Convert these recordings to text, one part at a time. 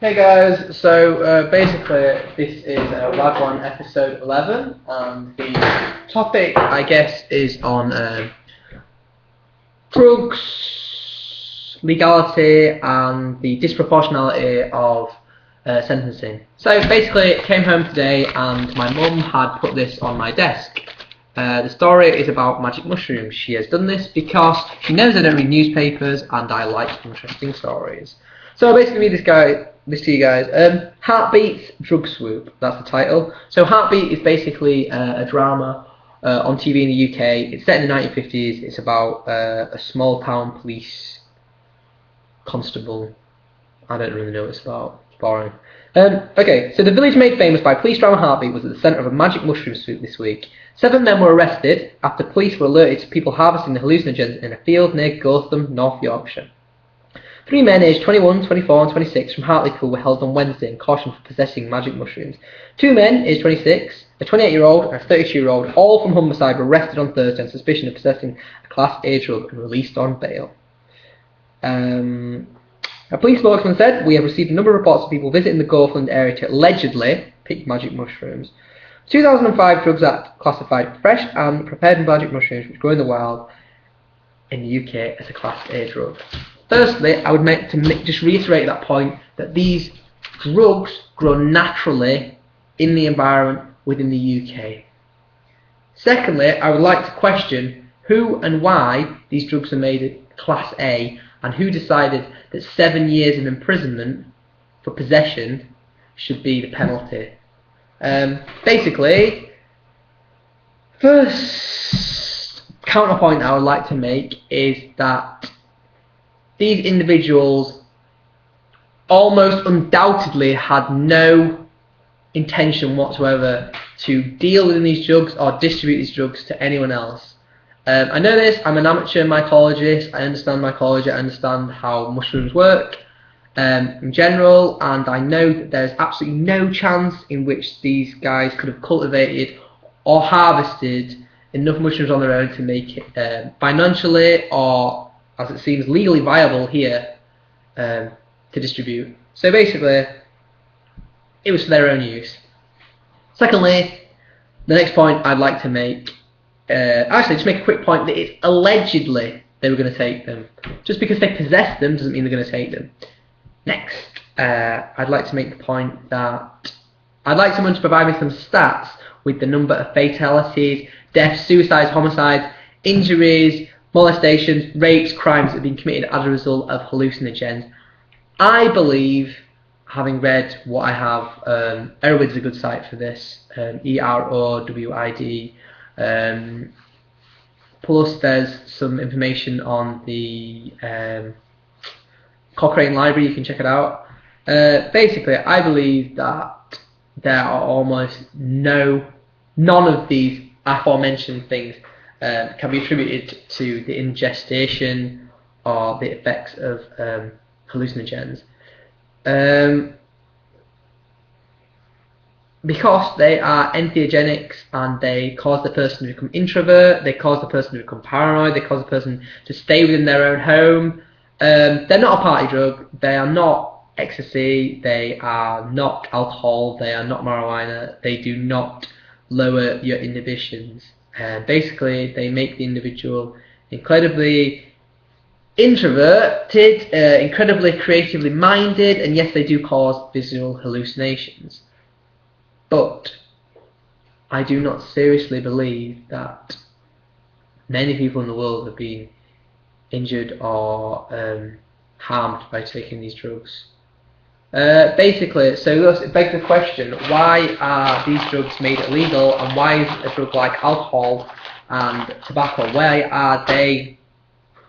Hey guys, so basically this is Whagwan episode 11 and the topic I guess is on drugs, legality and the disproportionality of sentencing. So basically I came home today and my mum had put this on my desk. The story is about magic mushrooms. She has done this because she knows I don't read newspapers and I like interesting stories. So I basically read this to you guys. Heartbeat's Drug Swoop, that's the title. So Heartbeat is basically a drama on TV in the UK. It's set in the 1950s. It's about a small town police constable. I don't really know what it's about. It's boring. Okay, so the village made famous by police drama Heartbeat was at the centre of a magic mushroom swoop this week. 7 men were arrested after police were alerted to people harvesting the hallucinogens in a field near Gortham, North Yorkshire. 3 men aged 21, 24 and 26 from Hartlepool were held on Wednesday and cautioned for possessing magic mushrooms. 2 men aged 26, a 28-year-old and a 32-year-old, all from Humberside, were arrested on Thursday on suspicion of possessing a Class A drug and released on bail. A police spokesman said, "We have received a number of reports of people visiting the Gorthland area to allegedly pick magic mushrooms. The 2005 Drugs Act classified fresh and prepared magic mushrooms which grow in the wild in the UK as a Class A drug." Firstly, I would just reiterate that point that these drugs grow naturally in the environment within the UK. Secondly, I would like to question who and why these drugs are made Class A and who decided that 7 years of imprisonment for possession should be the penalty. Basically, first counterpoint I would like to make is that these individuals almost undoubtedly had no intention whatsoever to deal with these drugs or distribute these drugs to anyone else. I know this, I'm an amateur mycologist, I understand mycology, I understand how mushrooms work in general, and I know that there's absolutely no chance in which these guys could have cultivated or harvested enough mushrooms on their own to make it financially or, as it seems, legally viable here to distribute. So basically, it was for their own use. Secondly, the next point I'd like to make, actually just make a quick point that it's allegedly they were going to take them. Just because they possess them doesn't mean they're going to take them. Next, I'd like to make the point that I'd like someone to provide me some stats with the number of fatalities, deaths, suicides, homicides, injuries, molestations, rapes, crimes that have been committed as a result of hallucinogens. I believe, having read what I have, Erowid is a good site for this, EROWID, plus there's some information on the Cochrane Library, you can check it out. Basically, I believe that there are almost none of these aforementioned things can be attributed to the ingestion or the effects of hallucinogens. Because they are entheogenics and they cause the person to become introvert, they cause the person to become paranoid, they cause the person to stay within their own home. They're not a party drug, they are not ecstasy, they are not alcohol, they are not marijuana, they do not lower your inhibitions. Basically, they make the individual incredibly introverted, incredibly creatively minded, and yes, they do cause visual hallucinations. But I do not seriously believe that many people in the world have been injured or harmed by taking these drugs. Basically, so it begs the question, why are these drugs made illegal, and why is a drug like alcohol and tobacco, why are they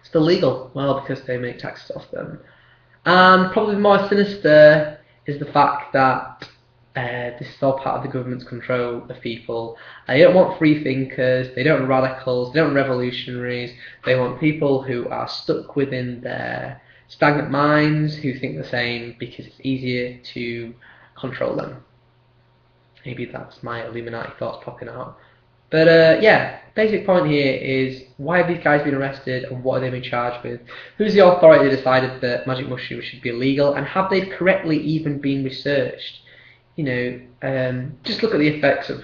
still legal? Well, because they make taxes off them. And probably more sinister is the fact that this is all part of the government's control of people. They don't want free thinkers, they don't want radicals, they don't want revolutionaries, they want people who are stuck within their stagnant minds, who think the same because it's easier to control them. Maybe that's my Illuminati thoughts popping out. But yeah, basic point here is why have these guys been arrested and what have they been charged with? Who's the authority that decided that magic mushrooms should be illegal, and have they correctly even been researched? Just look at the effects of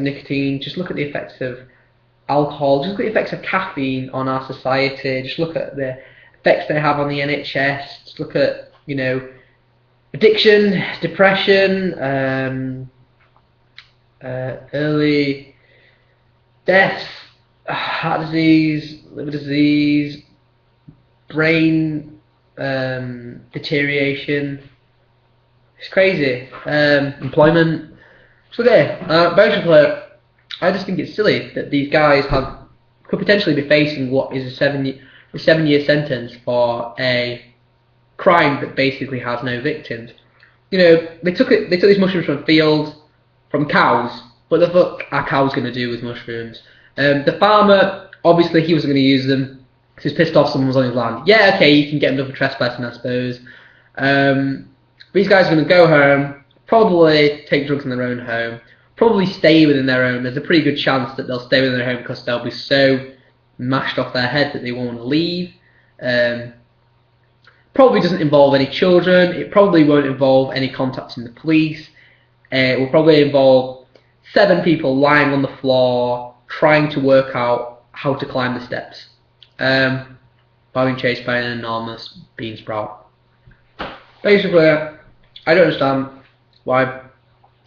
nicotine. Just look at the effects of alcohol. Just look at the effects of caffeine on our society. Just look at the effects they have on the NHS. Just look at addiction, depression, early death, heart disease, liver disease, brain deterioration. It's crazy. Employment. So there. Basically, I just think it's silly that these guys could potentially be facing what is a 7-year sentence for a crime that basically has no victims. They took these mushrooms from fields, from cows. What the fuck are cows going to do with mushrooms? The farmer, obviously, he wasn't going to use them. He was pissed off someone was on his land. Yeah, okay, you can get him for trespassing, I suppose. These guys are going to go home, probably take drugs in their own home, probably stay within their home. There's a pretty good chance that they'll stay within their home because they'll be so mashed off their head that they won't want to leave. Probably doesn't involve any children. It probably won't involve any contacting the police. It will probably involve 7 people lying on the floor trying to work out how to climb the steps, while being chased by an enormous bean sprout. Basically, I don't understand why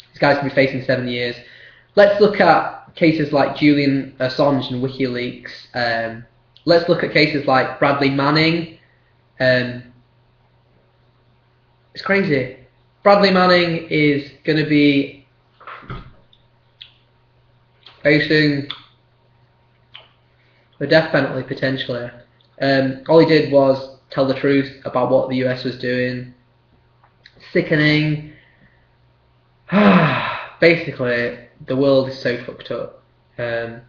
these guys can be facing 7 years. Let's look at cases like Julian Assange and WikiLeaks. Let's look at cases like Bradley Manning. It's crazy. Bradley Manning is going to be facing the death penalty potentially. All he did was tell the truth about what the US was doing. Sickening. Basically, the world is so fucked up. A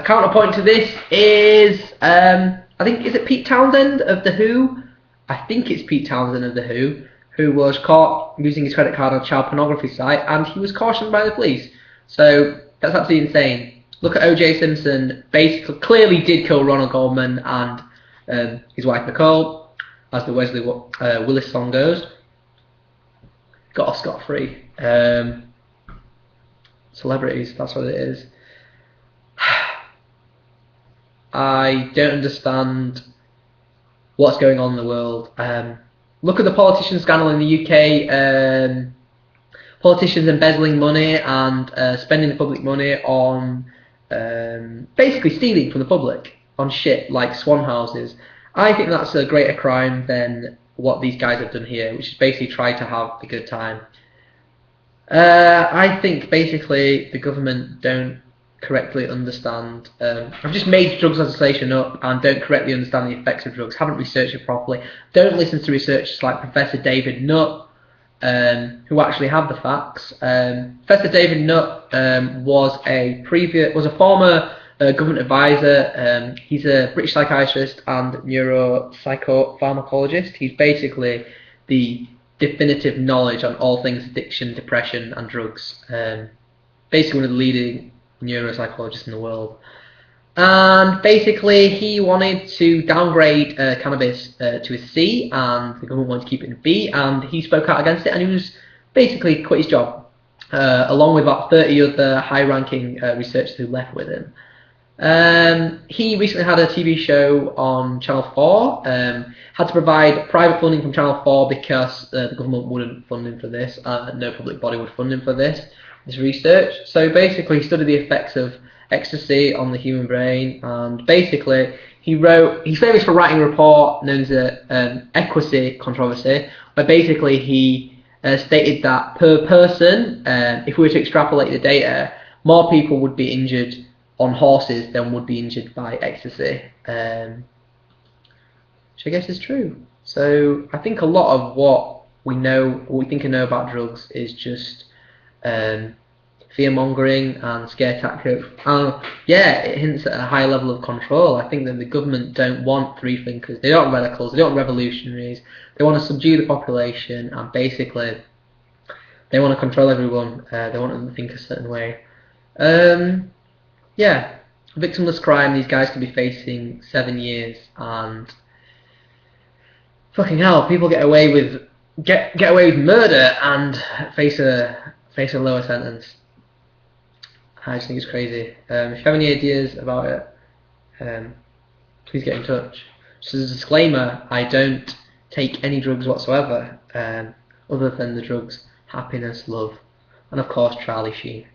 counterpoint to this is, I think, is it Pete Townsend of The Who? I think it's Pete Townsend of The who was caught using his credit card on a child pornography site, and he was cautioned by the police. So that's absolutely insane. Look at O.J. Simpson. Basically, clearly did kill Ronald Goldman and his wife Nicole, as the Wesley Willis song goes. Got off scot-free. Celebrities, that's what it is. I don't understand what's going on in the world. Look at the politician scandal in the UK. Politicians embezzling money and spending the public money on basically stealing from the public on shit like swan houses. I think that's a greater crime than what these guys have done here, which is basically try to have a good time. I think basically the government don't correctly understand. I've just made drugs legislation up and don't correctly understand the effects of drugs, haven't researched it properly, don't listen to researchers like Professor David Nutt, who actually have the facts. Professor David Nutt was a former government advisor. He's a British psychiatrist and neuropsychopharmacologist. He's basically the definitive knowledge on all things addiction, depression and drugs. Basically one of the leading neuropsychologists in the world. And basically he wanted to downgrade cannabis to a C, and the government wanted to keep it in a B, and he spoke out against it, and he was basically quit his job, along with about 30 other high-ranking researchers who left with him. He recently had a TV show on Channel 4, had to provide private funding from Channel 4 because the government wouldn't fund him for this, no public body would fund him for this research. So basically he studied the effects of ecstasy on the human brain, and basically he's famous for writing a report known as the equity controversy, where basically he stated that per person, if we were to extrapolate the data, more people would be injured on horses than would be injured by ecstasy, which I guess is true. So I think a lot of what we think and know about drugs is just fear-mongering and scare tactics. Yeah, it hints at a high level of control. I think that the government don't want free thinkers, they don't want radicals, they don't want revolutionaries, they want to subdue the population and basically They want to control everyone. They want them to think a certain way. Yeah, victimless crime. These guys could be facing 7 years, and fucking hell, people get away with murder and face a lower sentence. I just think it's crazy. If you have any ideas about it, please get in touch. Just as a disclaimer, I don't take any drugs whatsoever, other than the drugs happiness, love, and of course Charlie Sheen.